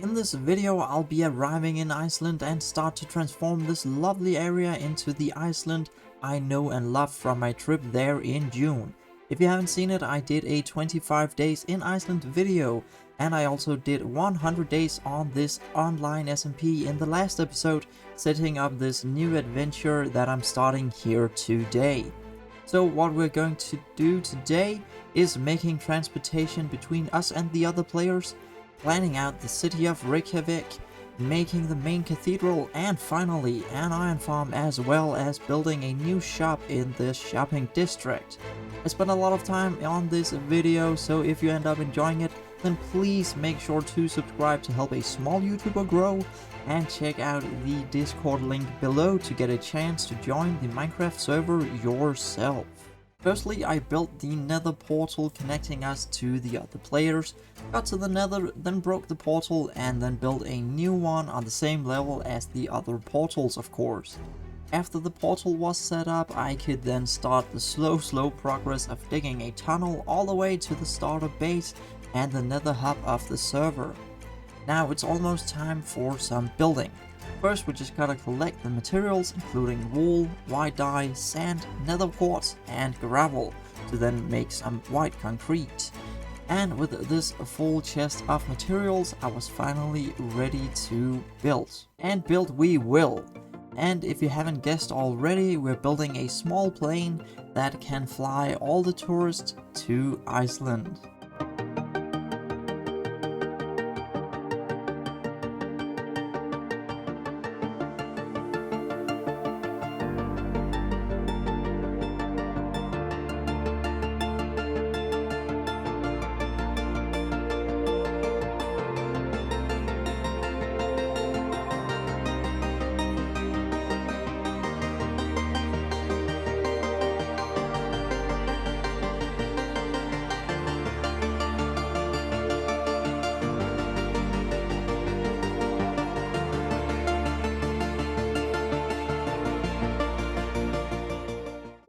In this video, I'll be arriving in Iceland and start to transform this lovely area into the Iceland I know and love from my trip there in June. If you haven't seen it, I did a 25 days in Iceland video, and I also did 100 days on this online SMP in the last episode, setting up this new adventure that I'm starting here today. So what we're going to do today is making transportation between us and the other players, planning out the city of Reykjavik, making the main cathedral, and finally an iron farm, as well as building a new shop in the shopping district. I spent a lot of time on this video, so if you end up enjoying it, then please make sure to subscribe to help a small YouTuber grow, and check out the Discord link below to get a chance to join the Minecraft server yourself. Firstly, I built the Nether portal connecting us to the other players, got to the Nether, then broke the portal, and then built a new one on the same level as the other portals, of course. After the portal was set up, I could then start the slow progress of digging a tunnel all the way to the starter base and the Nether hub of the server. Now it's almost time for some building. First, we just gotta collect the materials, including wool, white dye, sand, nether quartz, and gravel, to then make some white concrete. And with this full chest of materials, I was finally ready to build. And build we will. And if you haven't guessed already, we're building a small plane that can fly all the tourists to Iceland.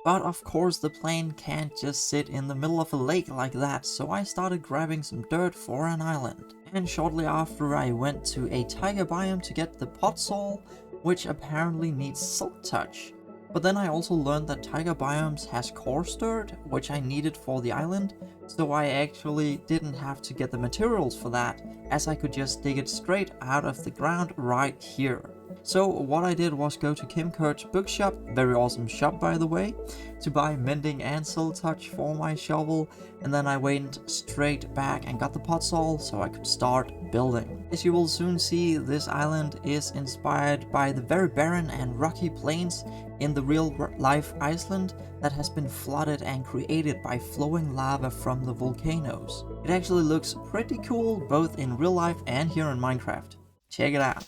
But of course the plane can't just sit in the middle of a lake like that, so I started grabbing some dirt for an island. And shortly after, I went to a taiga biome to get the potsol, which apparently needs silk touch. But then I also learned that taiga biomes has coarse dirt, which I needed for the island, so I actually didn't have to get the materials for that, as I could just dig it straight out of the ground right here. So what I did was go to Kim Kurt's bookshop, very awesome shop by the way, to buy mending and silk touch for my shovel, and then I went straight back and got the potsol so I could start building. As you will soon see, this island is inspired by the very barren and rocky plains in the real life Iceland that has been flooded and created by flowing lava from the volcanoes. It actually looks pretty cool both in real life and here in Minecraft. Check it out.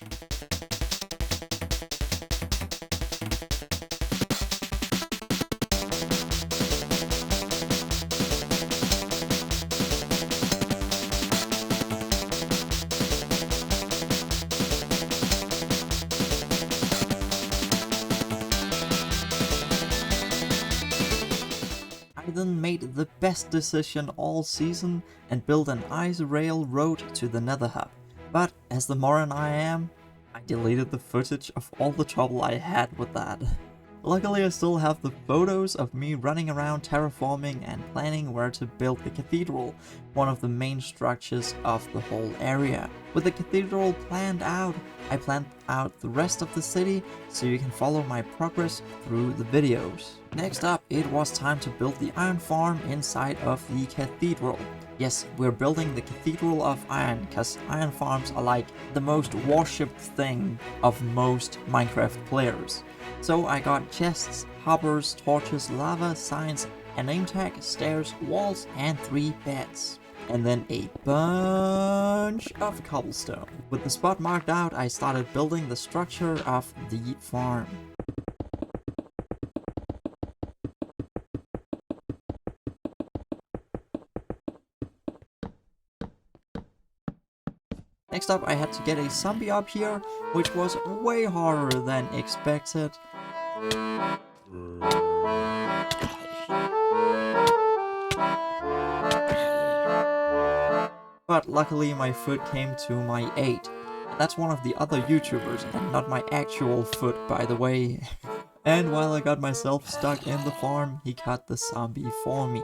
I then made the best decision all season and built an ice rail road to the Nether hub. But as the moron I am, I deleted the footage of all the trouble I had with that. Luckily I still have the photos of me running around terraforming and planning where to build the cathedral, one of the main structures of the whole area. With the cathedral planned out, I planned out the rest of the city so you can follow my progress through the videos. Next up, it was time to build the iron farm inside of the cathedral. Yes, we're building the Cathedral of Iron, because iron farms are like the most worshipped thing of most Minecraft players. So I got chests, hoppers, torches, lava, signs, a name tag, stairs, walls, and 3 beds. And then a bunch of cobblestone. With the spot marked out, I started building the structure of the farm. Next up, I had to get a zombie up here, which was way harder than expected. but luckily my foot came to my aid. And that's one of the other YouTubers, and not my actual foot, by the way. And while I got myself stuck in the farm, he cut the zombie for me.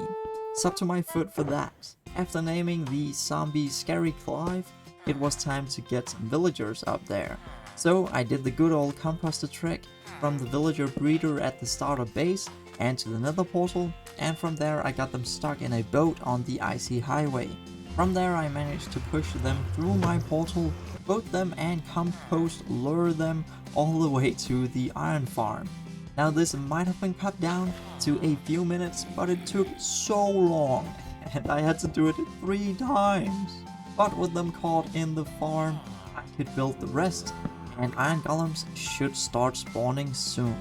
Sup to my foot for that. After naming the zombie Scary Clive, it was time to get some villagers up there. So I did the good old composter trick from the villager breeder at the starter base and to the Nether portal, and from there I got them stuck in a boat on the icy highway. From there I managed to push them through my portal, boat them and compost lure them all the way to the iron farm. Now this might have been cut down to a few minutes, but it took so long, and I had to do it 3 times. But with them caught in the farm, I could build the rest, and iron golems should start spawning soon.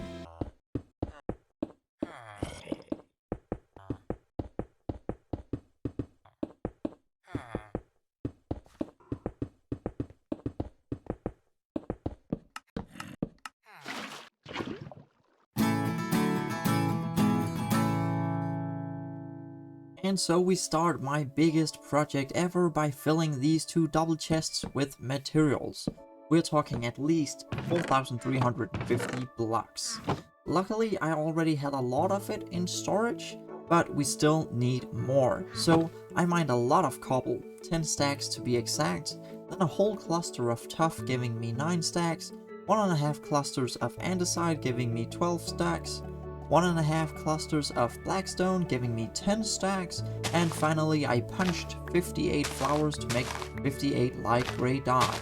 And so we start my biggest project ever by filling these 2 double chests with materials. We're talking at least 4,350 blocks. Luckily I already had a lot of it in storage, but we still need more. So I mined a lot of cobble, 10 stacks to be exact, then a whole cluster of tuff giving me 9 stacks, 1.5 clusters of andesite giving me 12 stacks, 1.5 clusters of blackstone giving me 10 stacks, and finally I punched 58 flowers to make 58 light grey dye.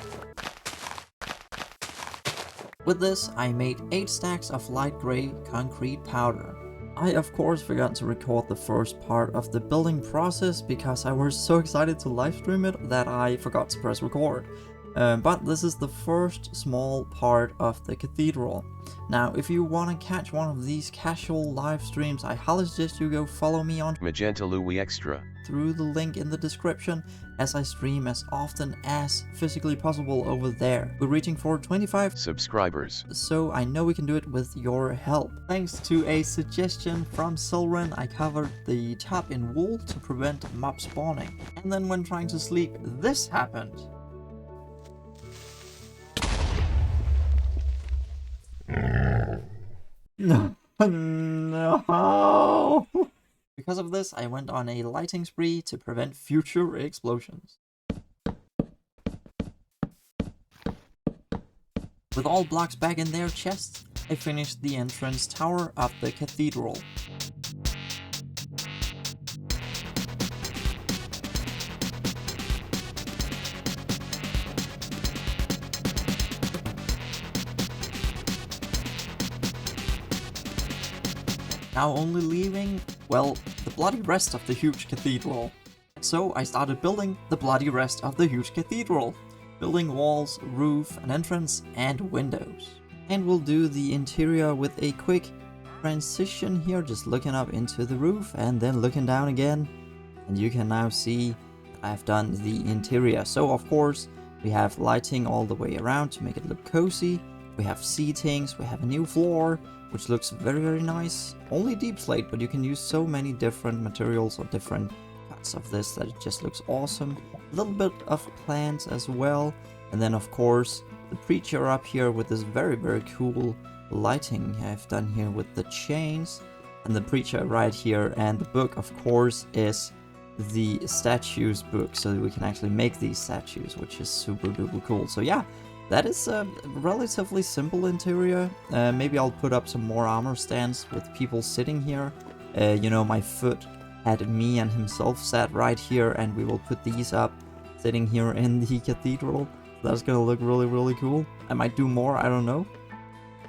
With this I made 8 stacks of light grey concrete powder. I of course forgot to record the first part of the building process because I was so excited to livestream it that I forgot to press record. But this is the first small part of the cathedral. Now, if you want to catch one of these casual live streams, I highly suggest you go follow me on MagentaLewi Extra through the link in the description, as I stream as often as physically possible over there. We're reaching for 25 subscribers, so I know we can do it with your help. Thanks to a suggestion from Silren, I covered the top in wool to prevent mob spawning. And then when trying to sleep, this happened. No. No. Because of this, I went on a lighting spree to prevent future explosions. With all blocks back in their chests, I finished the entrance tower of the cathedral. Now only leaving, well, the bloody rest of the huge cathedral. So I started building the bloody rest of the huge cathedral. Building walls, roof, an entrance, and windows. And we'll do the interior with a quick transition here, just looking up into the roof and then looking down again. And you can now see that I've done the interior. So of course, we have lighting all the way around to make it look cozy. We have seatings, we have a new floor, which looks very, very nice. Only deep slate, but you can use so many different materials or different cuts of this that it just looks awesome. A little bit of plants as well. And then of course, the preacher up here with this very, very cool lighting I've done here with the chains. And the preacher right here, and the book of course is the statues book, so that we can actually make these statues, which is super duper cool. So yeah, that is a relatively simple interior. Maybe I'll put up some more armor stands with people sitting here. You know, my foot had me and himself sat right here, and we will put these up sitting here in the cathedral. That's gonna look really, really cool. I might do more, I don't know.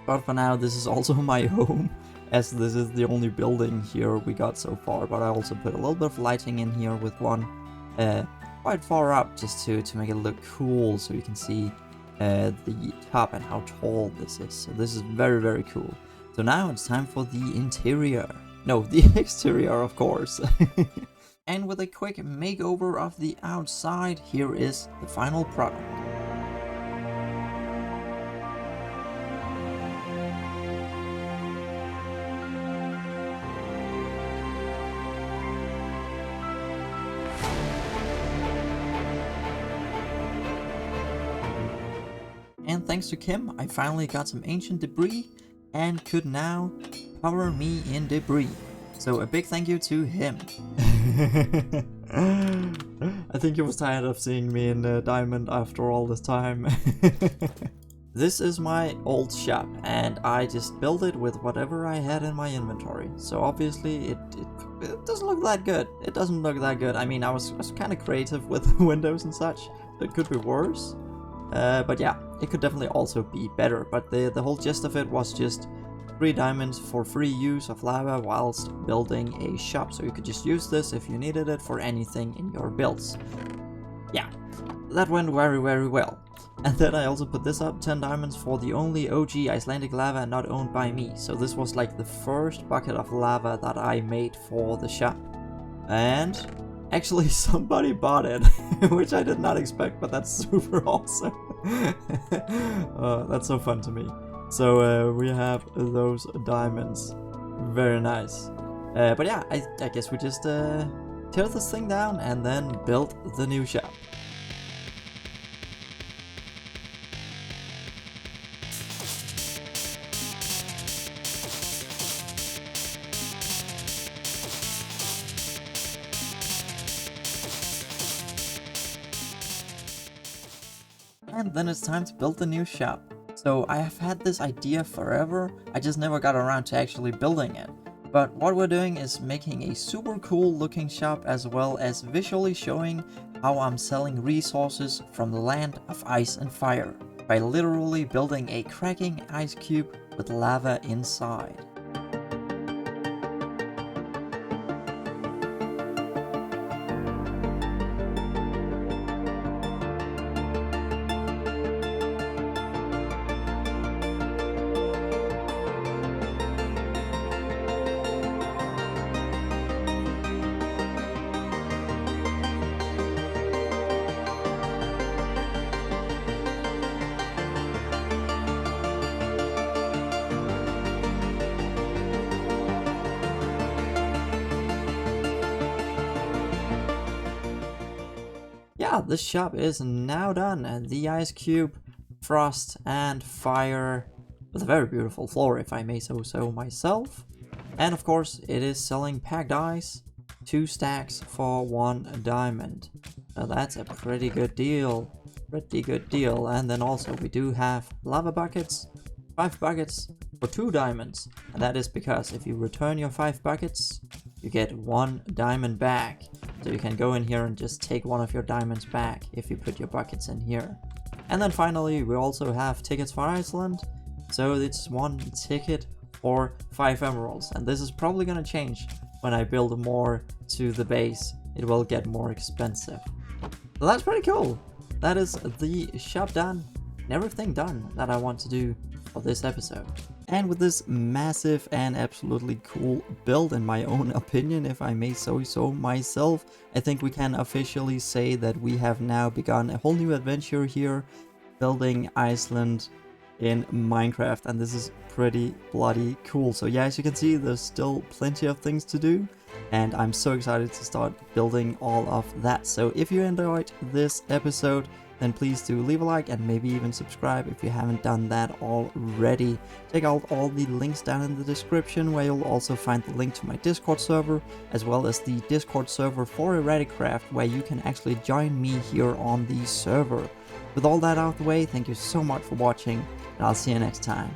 But for now, this is also my home, as this is the only building here we got so far. But I also put a little bit of lighting in here with one quite far up, just to make it look cool, so you can see the top and how tall this is. So this is very, very cool. So now it's time for the interior. No, the exterior, of course. And with a quick makeover of the outside, here is the final product. and thanks to Kim, I finally got some ancient debris and could now cover me in debris. So a big thank you to him. I think he was tired of seeing me in diamond after all this time. This is my old shop, and I just built it with whatever I had in my inventory. So obviously it doesn't look that good. It doesn't look that good. I mean, I was kind of creative with windows and such, so it could be worse. But yeah, it could definitely also be better. But the whole gist of it was just 3 diamonds for free use of lava whilst building a shop. So you could just use this if you needed it for anything in your builds. Yeah, that went very, very well. And then I also put this up, 10 diamonds for the only OG Icelandic lava not owned by me. So this was like the first bucket of lava that I made for the shop. And actually somebody bought it, which I did not expect, but that's super awesome. That's so fun to me. So we have those diamonds. Very nice. But yeah, I guess we just tear this thing down and then build the new shop. And then it's time to build the new shop. So I have had this idea forever, I just never got around to actually building it. But what we're doing is making a super cool looking shop, as well as visually showing how I'm selling resources from the land of ice and fire, by literally building a cracking ice cube with lava inside. Yeah, this shop is now done, and the ice cube, frost and fire, with a very beautiful floor if I may say so myself. And of course it is selling packed ice, 2 stacks for 1 diamond. So that's a pretty good deal, and then also we do have lava buckets, 5 buckets for 2 diamonds, and that is because if you return your 5 buckets, you get 1 diamond back. So you can go in here and just take 1 of your diamonds back if you put your buckets in here. And then finally we also have tickets for Iceland. So it's 1 ticket for 5 emeralds. And this is probably gonna change when I build more to the base. It will get more expensive. So that's pretty cool. That is the shop done and everything done that I want to do for this episode. And with this massive and absolutely cool build, in my own opinion, if I may say so myself, I think we can officially say that we have now begun a whole new adventure here, building Iceland in Minecraft, and this is pretty bloody cool. So yeah, as you can see, there's still plenty of things to do, and I'm so excited to start building all of that. So if you enjoyed this episode, then please do leave a like and maybe even subscribe if you haven't done that already. Check out all the links down in the description, where you'll also find the link to my Discord server, as well as the Discord server for ErraticCraft, where you can actually join me here on the server. With all that out of the way, thank you so much for watching, and I'll see you next time.